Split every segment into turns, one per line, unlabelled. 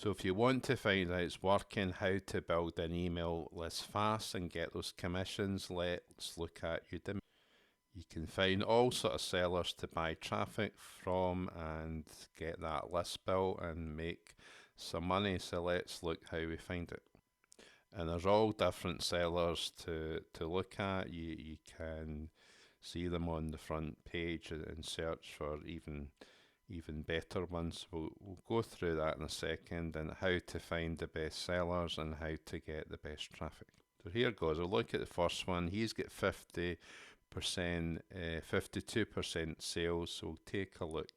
So if you want to find out it's working, how to build an email list fast and get those commissions, let's look at Udemy. You can find all sort of sellers to buy traffic from and get that list built and make some money. So let's look how we find it. And there's all different sellers to look at. You can see them on the front page and search for even better ones. We'll go through that in a second, and how to find the best sellers and how to get the best traffic. So here goes. I'll look at the first one. He's got 52% sales. So we'll take a look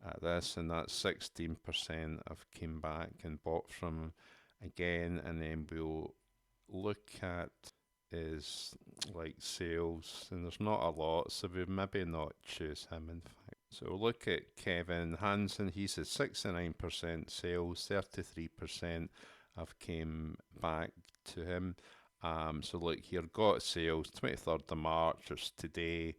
at this, and that's 16% have came back and bought from him again. And then we'll look at is like sales, and there's not a lot, so we maybe not choose him in fact. So we'll look at Kevin Hansen. He says 69% sales, 33% have came back to him. So look here, got sales 23rd of March, it's today.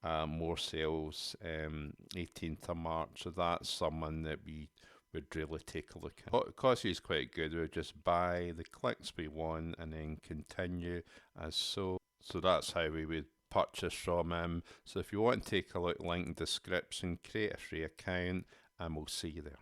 More sales 18th of March, so that's someone that we would really take a look at. Because he's quite good, we would just buy the clicks we want and then continue as so. So that's how we would purchase from him. So if you want to take a look, link in description, create a free account, and we'll see you there.